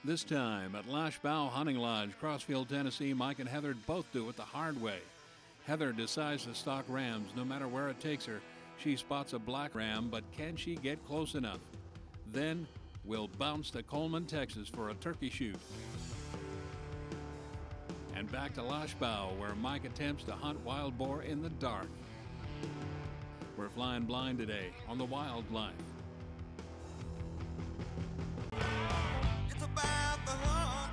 This time at Loshbough Hunting Lodge, Crossfield, Tennessee, Mike and Heather both do it the hard way. Heather decides to stalk rams no matter where it takes her. She spots a black ram, but can she get close enough? Then we'll bounce to Coleman, Texas for a turkey shoot. And back to Loshbough, where Mike attempts to hunt wild boar in the dark. We're flying blind today on the wildlife. It's about the hunt,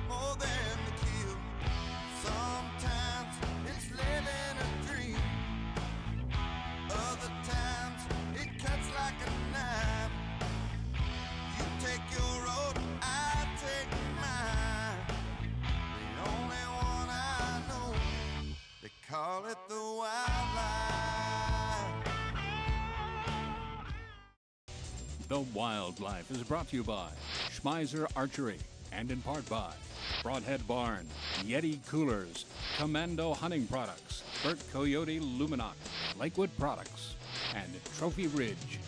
more than the kill. Sometimes it's living a dream, other times it cuts like a knife. You take your road, I take mine. The only one I know, they call it the wildlife. The Wildlife is brought to you by Schmeiser Archery and in part by Broadhead Barn, Yeti Coolers, Commando Hunting Products, Burt Coyote Luminoc, Lakewood Products, and Trophy Ridge.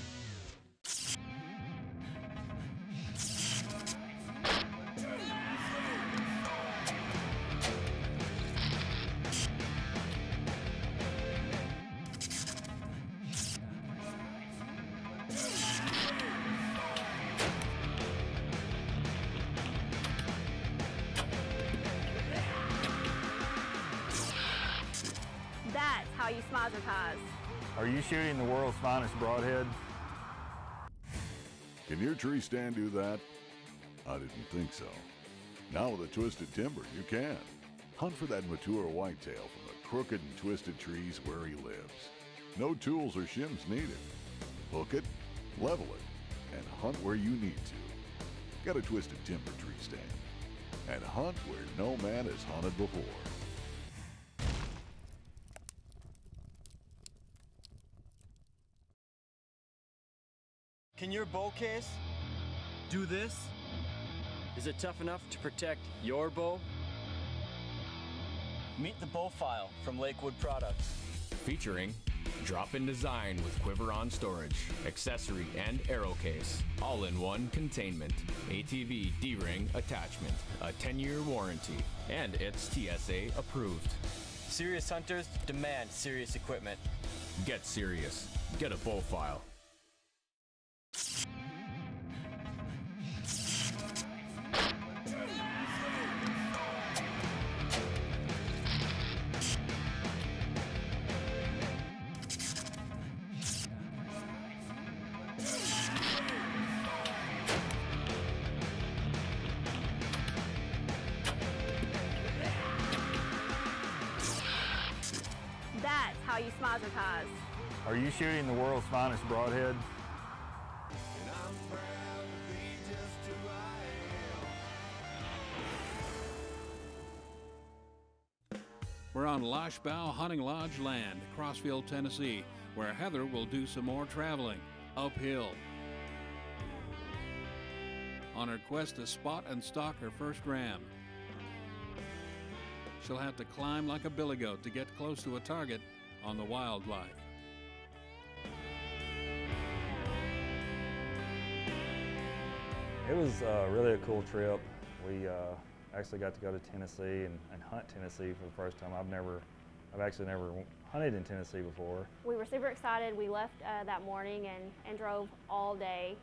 That's how you smother ties. Are you shooting the world's finest broadhead? Can your tree stand do that? I didn't think so. Now with a Twisted Timber, you can. Hunt for that mature whitetail from the crooked and twisted trees where he lives. No tools or shims needed. Hook it, level it, and hunt where you need to. Get a Twisted Timber tree stand. And hunt where no man has hunted before. Can your bow case do this? Is it tough enough to protect your bow? Meet the bow file from Lakewood Products. Featuring drop-in design with quiver-on storage, accessory and arrow case, all-in-one containment, ATV D-ring attachment, a 10-year warranty, and it's TSA approved. Serious hunters demand serious equipment. Get serious. Get a bow file. That's how you smother ties. Are you shooting the world's finest broadhead? And I'm proud to be just who I am. We're on Loshbough Hunting Lodge land, Crossfield, Tennessee, where Heather will do some more traveling, uphill. On her quest to spot and stalk her first ram. She'll have to climb like a billy goat to get close to a target on the wildlife. It was really a cool trip. We actually got to go to Tennessee and hunt Tennessee for the first time. I've actually never hunted in Tennessee before. We were super excited. We left that morning and drove all day.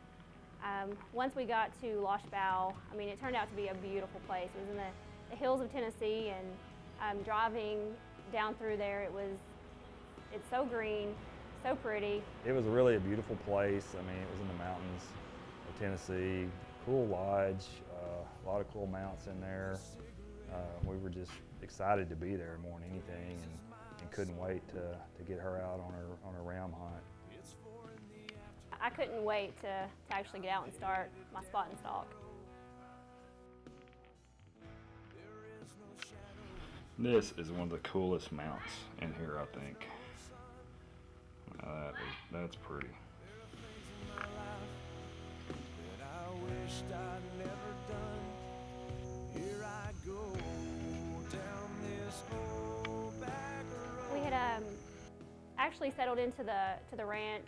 Once we got to Loshbough, I mean, it turned out to be a beautiful place. It was in the hills of Tennessee, and driving down through there, it's so green, so pretty. It was really a beautiful place. I mean, it was in the mountains of Tennessee, cool lodge, a lot of cool mounts in there. We were just excited to be there more than anything, and couldn't wait to get her out on her ram hunt. I couldn't wait to actually get out and start my spot and stalk. This is one of the coolest mounts in here, I think. That's pretty. We had actually settled into the ranch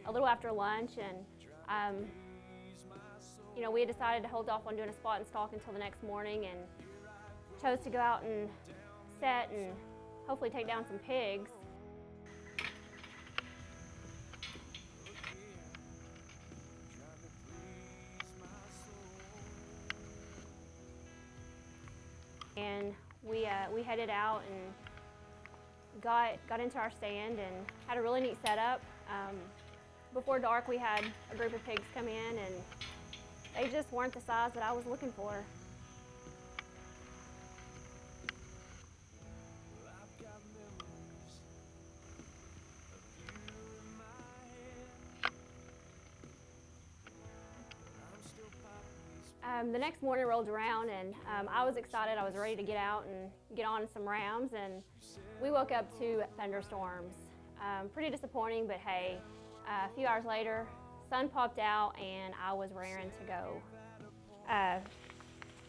a little after lunch, and You know, we had decided to hold off on doing a spot and stalk until the next morning and chose to go out and set and hopefully take down some pigs. And we headed out and got into our stand and had a really neat setup. Before dark, we had a group of pigs come in, and they just weren't the size that I was looking for. The next morning rolled around, and I was excited. I was ready to get out and get on some rams, and we woke up to thunderstorms. Pretty disappointing, but hey, a few hours later, sun popped out and I was raring to go.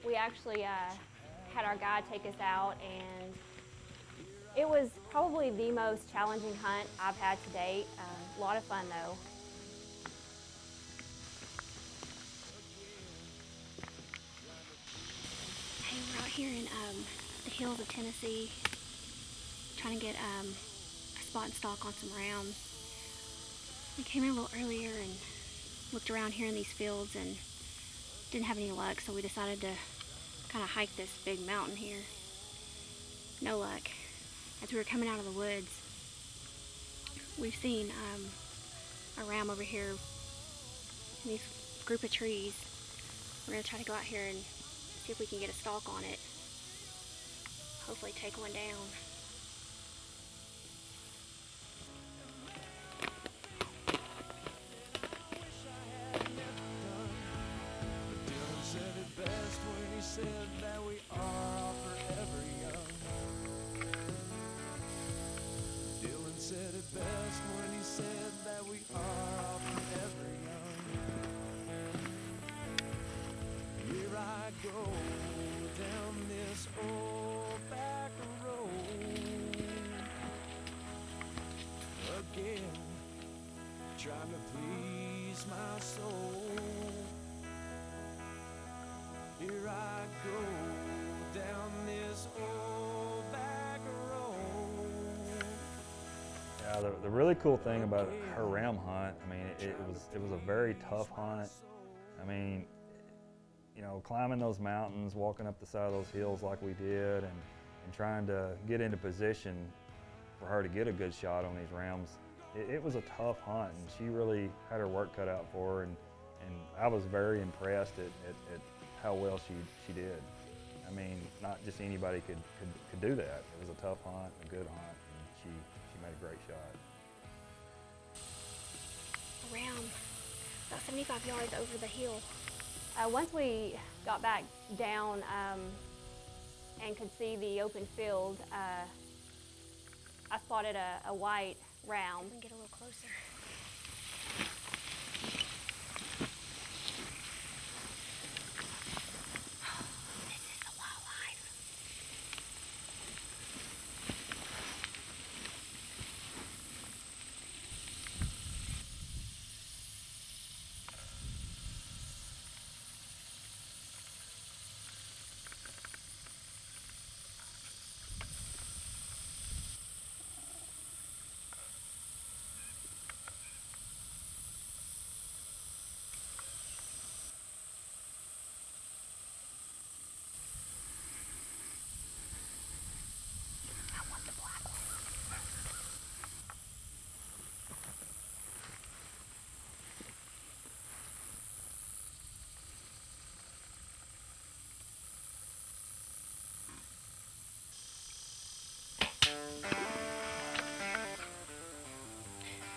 We actually had our guide take us out, and it was probably the most challenging hunt I've had to date. A lot of fun though. Hey, we're out here in the hills of Tennessee, trying to get a spot and stalk on some rams. We came in a little earlier and looked around here in these fields and didn't have any luck, so we decided to kind of hike this big mountain here. No luck. As we were coming out of the woods, we've seen a ram over here in this group of trees. We're going to try to go out here and see if we can get a stalk on it. Hopefully take one down. Said that we are all forever young. Dylan said it best when he said that we are all forever young. Here I go down this old back road again, trying to please my soul. Here I go down this old back road. Yeah, the really cool thing about her ram hunt, I mean, it was a very tough hunt. I mean, you know, climbing those mountains, walking up the side of those hills like we did, and trying to get into position for her to get a good shot on these rams. It was a tough hunt, and she really had her work cut out for her, and I was very impressed at how well she did. I mean, not just anybody could do that. It was a tough hunt, a good hunt, and she made a great shot. A ram, about 75 yards over the hill. Once we got back down and could see the open field, I spotted a white ram. We can get a little closer.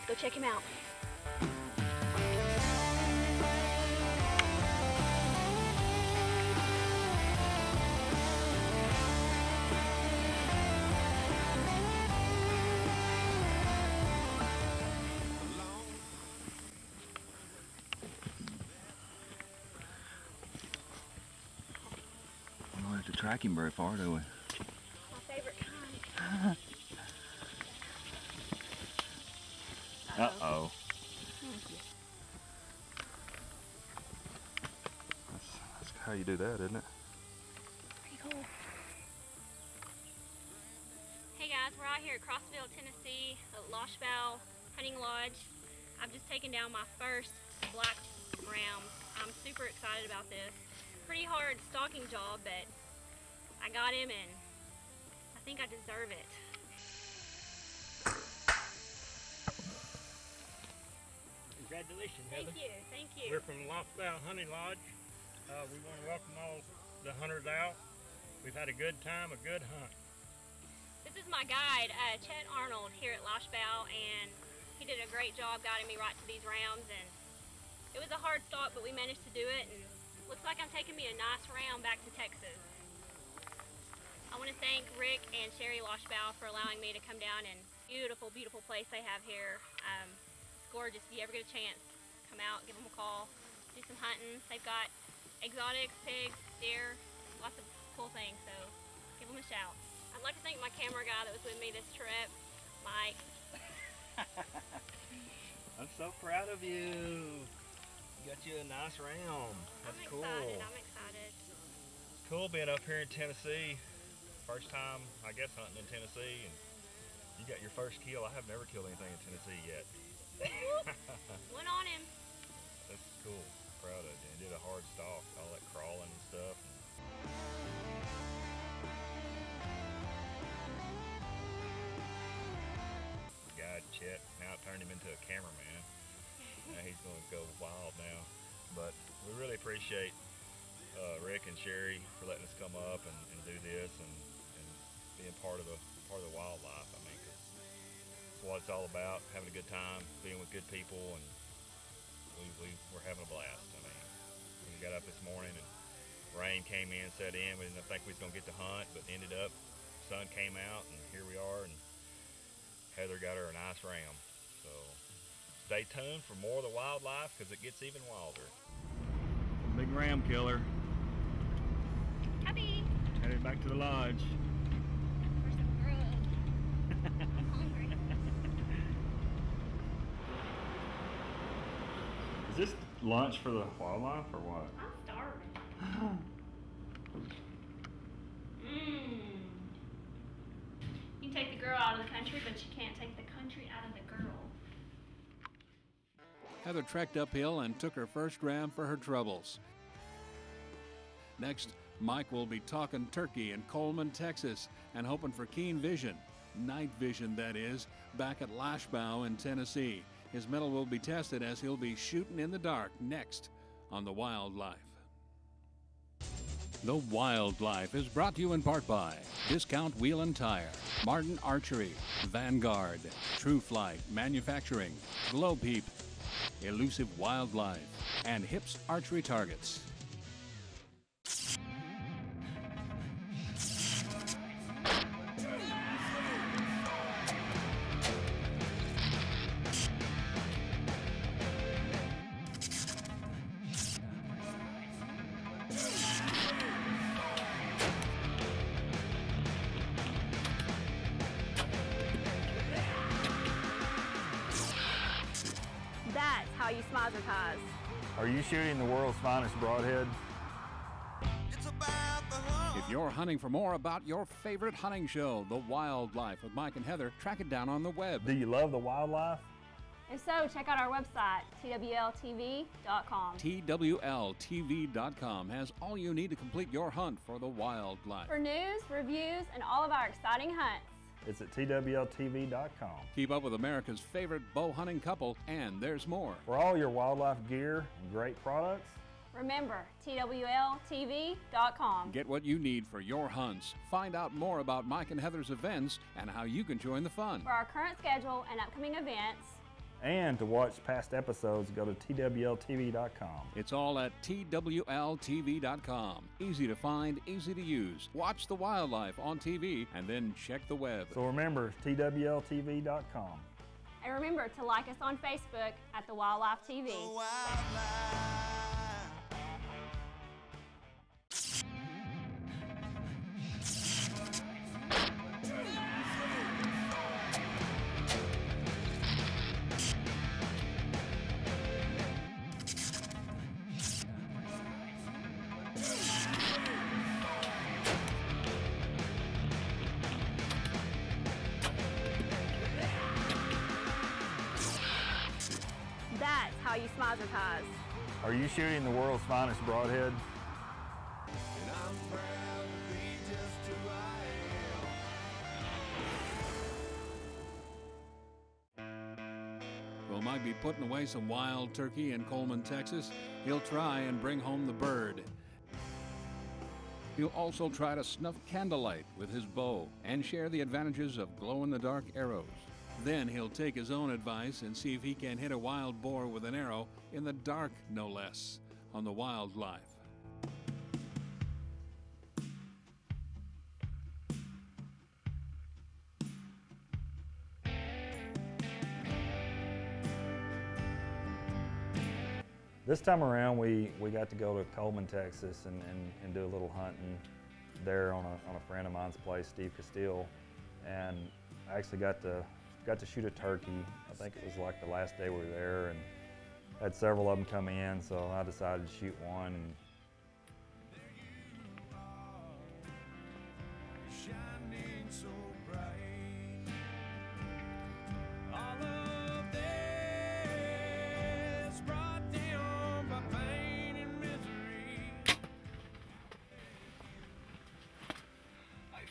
Let's go check him out. We don't have to track him very far, do we? My favorite kind. Uh-oh. how you do that, isn't it? Pretty cool. Hey guys, we're out here at Crossville, Tennessee at Loshbough Hunting Lodge. I've just taken down my first black ram. I'm super excited about this. Pretty hard stalking job, but I got him and I think I deserve it. Congratulations, Heather. Thank you. We're from Loshbough Hunting Lodge. We want to welcome all the hunters out. We've had a good time, a good hunt. This is my guide, Chet Arnold, here at Loshbough, and he did a great job guiding me right to these rams. And it was a hard stalk, but we managed to do it. And looks like I'm taking me a nice ram back to Texas. I want to thank Rick and Sherry Loshbough for allowing me to come down, and beautiful, beautiful place they have here. It's gorgeous. If you ever get a chance, come out, give them a call, do some hunting. They've got exotics, pigs, deer, lots of cool things, so give them a shout. I'd like to thank my camera guy that was with me this trip, Mike. I'm so proud of you. Got you a nice ram. That's cool. I'm excited. It's cool being up here in Tennessee. First time, I guess, hunting in Tennessee, and you got your first kill. I have never killed anything in Tennessee yet. Went on him. That's cool. Proud of you. You did a hard stalk, all that crawling and stuff. Guy Chet now turned him into a cameraman. Now he's going to go wild now. But we really appreciate Rick and Sherry for letting us come up and do this and being part of the wildlife. I mean, 'cause it's what it's all about, having a good time, being with good people, and we're having a blast. I mean, we got up this morning and rain came in, set in. We didn't think we was going to get to hunt, but ended up, sun came out, and here we are, and Heather got her a nice ram. So stay tuned for more of the wildlife, because it gets even wilder. Big ram killer. Happy. Headed back to the lodge. For some grub. I'm hungry. Is this lunch for the wildlife or what? I'm starving. You can take the girl out of the country, but you can't take the country out of the girl. Heather trekked uphill and took her first ram for her troubles. Next, Mike will be talking turkey in Coleman, Texas, and hoping for keen vision, night vision that is, back at Loshbough in Tennessee. His mettle will be tested as he'll be shooting in the dark next on The Wildlife. The Wildlife is brought to you in part by Discount Wheel and Tire, Martin Archery, Vanguard, True Flight Manufacturing, Glow Peep, Elusive Wildlife, and Hips Archery Targets. That's how you smizertise. Are you shooting the world's finest broadhead? It's about the hunt. If you're hunting for more about your favorite hunting show, The Wildlife with Mike and Heather, track it down on the web. Do you love the wildlife? If so, check out our website, twltv.com. TWLTV.com has all you need to complete your hunt for The Wildlife. For news, reviews, and all of our exciting hunts. It's at twltv.com. Keep up with America's favorite bow hunting couple, and there's more. For all your wildlife gear and great products, Remember, twltv.com. Get what you need for your hunts. Find out more about Mike and Heather's events and how you can join the fun. For our current schedule and upcoming events, and to watch past episodes, go to twltv.com. It's all at twltv.com. Easy to find, easy to use. Watch The Wildlife on TV and then check the web. So remember, twltv.com. and remember to like us on Facebook at The Wildlife TV. The wildlife. Mazataz. Are you shooting the world's finest broadhead? Bill might be putting away some wild turkey in Coleman, Texas. He'll try and bring home the bird. He'll also try to snuff candlelight with his bow and share the advantages of glow-in-the-dark arrows. Then he'll take his own advice and see if he can hit a wild boar with an arrow in the dark, no less, on the Wildlife. This time around, we got to go to Coleman, Texas, and do a little hunting there on a friend of mine's place, Steve Castile, and I actually got to shoot a turkey. I think it was like the last day we were there, and had several of them come in, so I decided to shoot one. And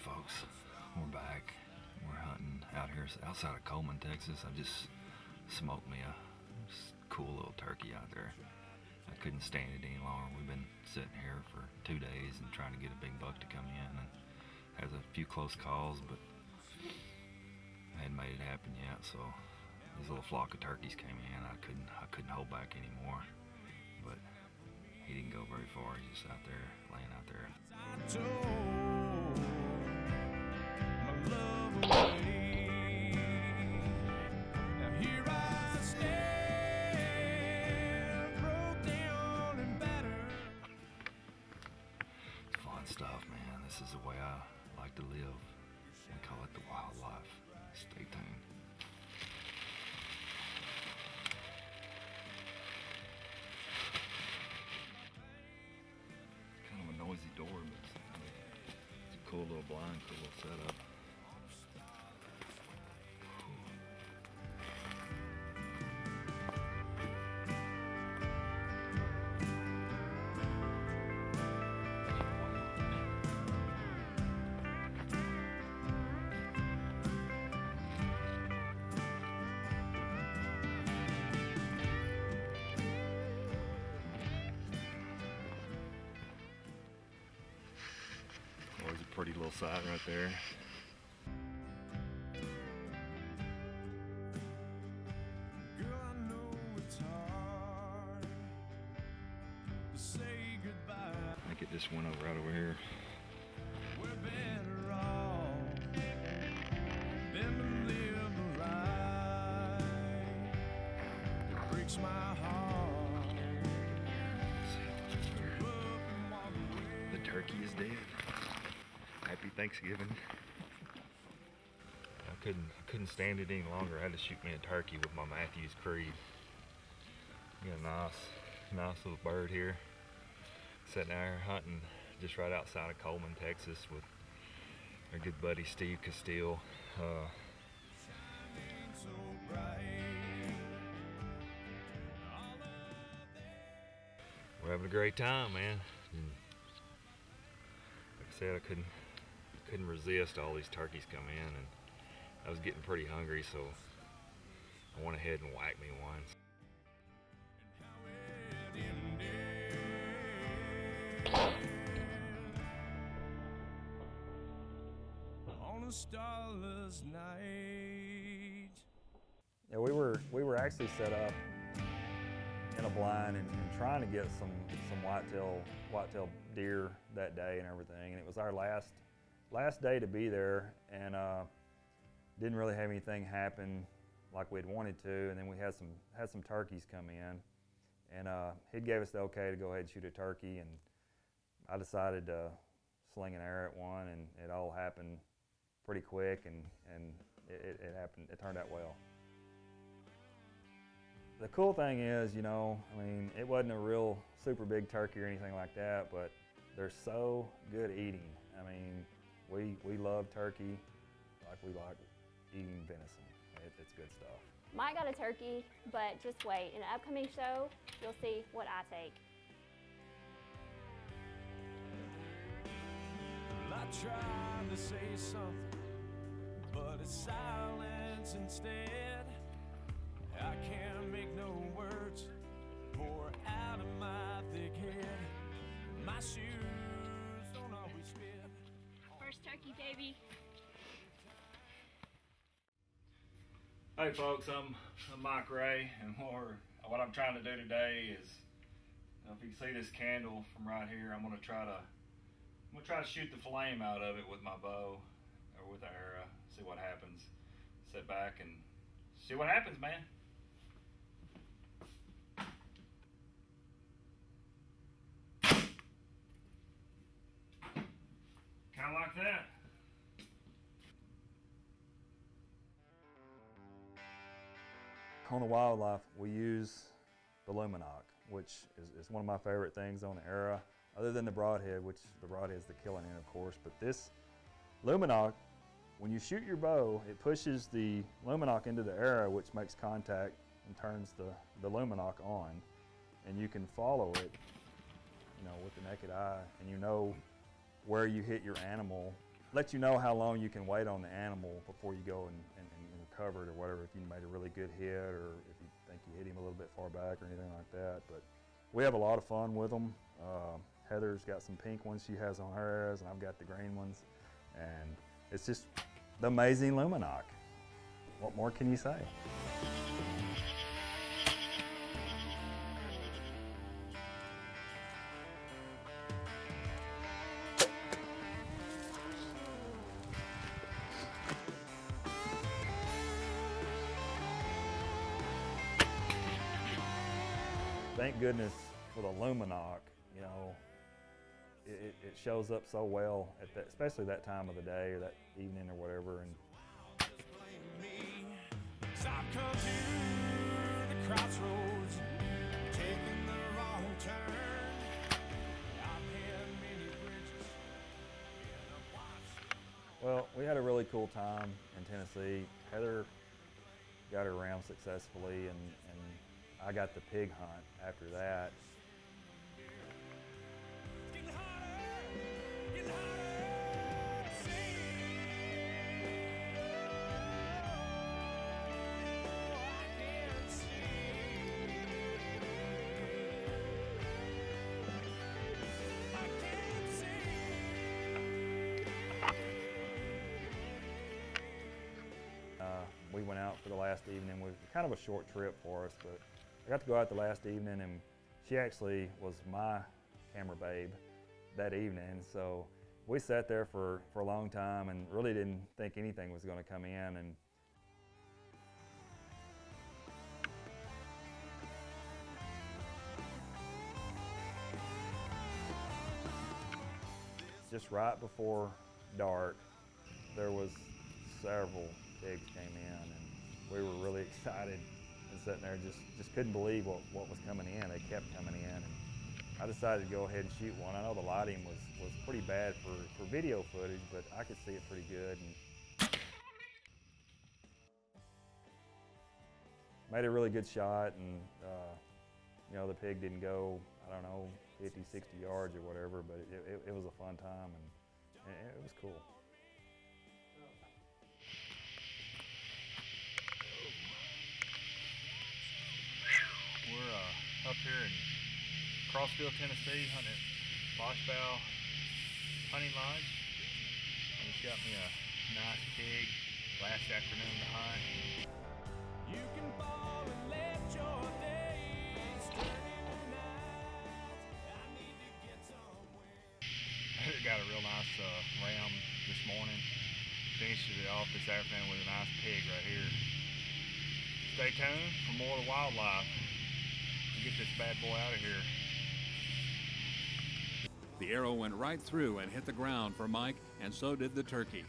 folks, we're back. We're hunting out here outside of Coleman, Texas. I just smoked me a cool little turkey out there. I couldn't stand it any longer. We've been sitting here for 2 days and trying to get a big buck to come in, and has a few close calls, but I hadn't made it happen yet. So this little flock of turkeys came in. I couldn't hold back anymore, but he didn't go very far. He's just out there, laying out there. Stuff, man. This is the way I like to live. We call it the wildlife. Stay tuned. Kind of a noisy door, but it's a cool little blind, cool little setup. Always a pretty little sight right there. I think it just went over right over here. The turkey is dead. Happy Thanksgiving. I couldn't stand it any longer. I had to shoot me a turkey with my Matthews Creed. Got a nice little bird here. Sitting there hunting just right outside of Coleman, Texas with our good buddy Steve Castile. We're having a great time, man. And like I said, I couldn't resist all these turkeys come in, and I was getting pretty hungry, so I went ahead and whacked me one. On a starless night. yeah, we were actually set up in a blind and trying to get some whitetail deer that day and everything, and it was our last day to be there, and didn't really have anything happen like we'd wanted to, and then we had some turkeys come in, and he gave us the okay to go ahead and shoot a turkey, and I decided to sling an arrow at one, and it all happened pretty quick, and it happened. It turned out well. The cool thing is, you know, I mean, it wasn't a real super big turkey or anything like that, but they're so good eating. I mean, we love turkey like we like eating venison. It's good stuff. Mike got a turkey, but just wait. In the upcoming show, you'll see what I take. Well, I tried to say something, but it's silence instead. I can't make no words pour out of my thick head. My shoes don't always fit. First turkey, baby. Hey folks, I'm Mike Ray, and what I'm trying to do today is, if you can see this candle from right here, I'm gonna try to shoot the flame out of it with my bow or with the arrow. See what happens. Sit back and see what happens, man. Kind of like that. On the wildlife, we use the Luminok, which is one of my favorite things on the arrow, other than the broadhead, which the broadhead is the killing end, of course. But this Luminok, when you shoot your bow, it pushes the Luminok into the arrow, which makes contact and turns the Luminok on, and you can follow it, you know, with the naked eye, and you know where you hit your animal. Let you know how long you can wait on the animal before you go and recover it or whatever, if you made a really good hit or if you think you hit him a little bit far back or anything like that. But we have a lot of fun with them. Heather's got some pink ones she has on her arrows, and I've got the green ones. And it's just the amazing Luminok. What more can you say? Thank goodness for the Luminok. You know, it shows up so well at that, especially that time of the day or that evening or whatever. And I've come to the crossroads, taking the wrong turn. I've had many bridges. well, we had a really cool time in Tennessee. Heather got her ram successfully, and I got the pig hunt after that. We went out for the last evening. It was kind of a short trip for us, but I got to go out the last evening, and she actually was my camera babe that evening. So we sat there for a long time and really didn't think anything was going to come in. And just right before dark, there was several pigs came in, and we were really excited and sitting there just couldn't believe what was coming in. They kept coming in, and I decided to go ahead and shoot one. I know the lighting was pretty bad for video footage, but I could see it pretty good. And made a really good shot, and you know, the pig didn't go, I don't know, 50, 60 yards or whatever, but it was a fun time, and it was cool. We're up here in Crossville, Tennessee, hunting at Loshbough Hunting Lodge. I just got me a nice pig last afternoon to hunt. You can fall and let your days turn into nights. I need to get somewhere. I got a real nice ram this morning. Finished it off this afternoon with a nice pig right here. Stay tuned for more of the wildlife. Get this bad boy out of here. The arrow went right through and hit the ground for Mike, and so did the turkey.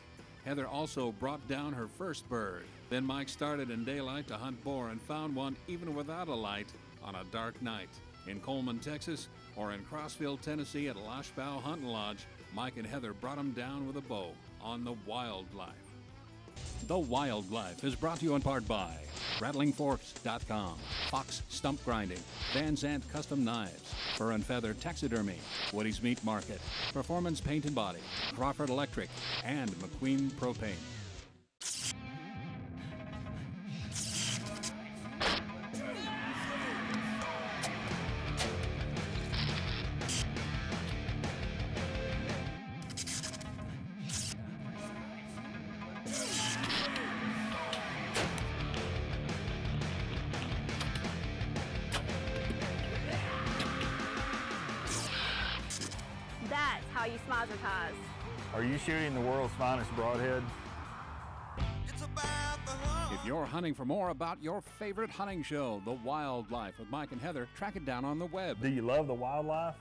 Heather also brought down her first bird. Then Mike started in daylight to hunt boar and found one even without a light on a dark night. In Coleman, Texas, or in Crossville, Tennessee at Loshbough Hunting Lodge, Mike and Heather brought him down with a bow on the wildlife. The Wildlife is brought to you in part by RattlingForks.com, Fox Stump Grinding, Van Zandt Custom Knives, Fur and Feather Taxidermy, Woody's Meat Market, Performance Paint and Body, Crawford Electric, and McQueen Propane. That's how you smizertise. Are you shooting the world's finest broadhead? If you're hunting for more about your favorite hunting show, The Wildlife with Mike and Heather, track it down on the web. Do you love the wildlife?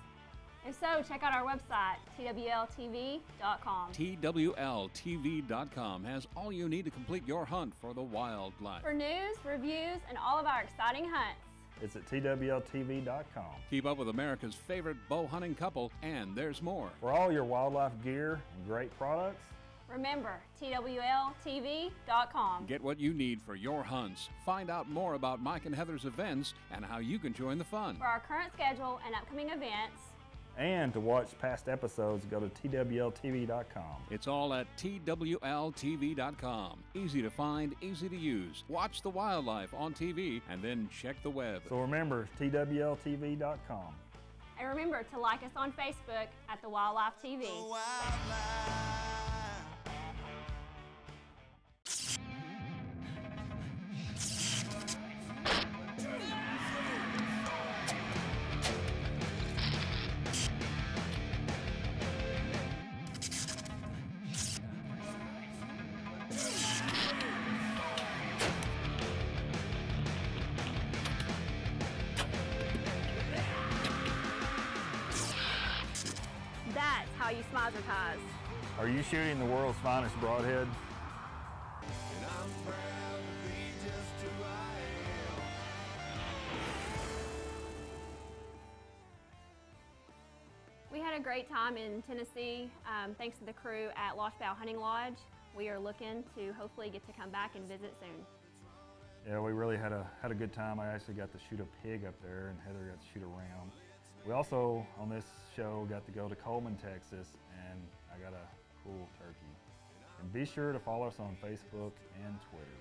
If so, check out our website, twltv.com. TWLTV.com has all you need to complete your hunt for The Wildlife. For news, reviews, and all of our exciting hunts. It's at twltv.com. Keep up with America's favorite bow hunting couple, and there's more. For all your wildlife gear and great products, remember, twltv.com. Get what you need for your hunts. Find out more about Mike and Heather's events and how you can join the fun. For our current schedule and upcoming events, and to watch past episodes, go to twltv.com. It's all at twltv.com. Easy to find, easy to use. Watch The Wildlife on TV and then check the web. So remember, twltv.com. And remember to like us on Facebook at The Wildlife TV. That's how you smizertise. Are you shooting the world's finest broadhead? We had a great time in Tennessee, thanks to the crew at Loshbough Hunting Lodge. We are looking to hopefully get to come back and visit soon. Yeah, we really had a good time. I actually got to shoot a pig up there, and Heather got to shoot a ram. We also, on this show, got to go to Coleman, Texas, and I got a cool turkey. And be sure to follow us on Facebook and Twitter.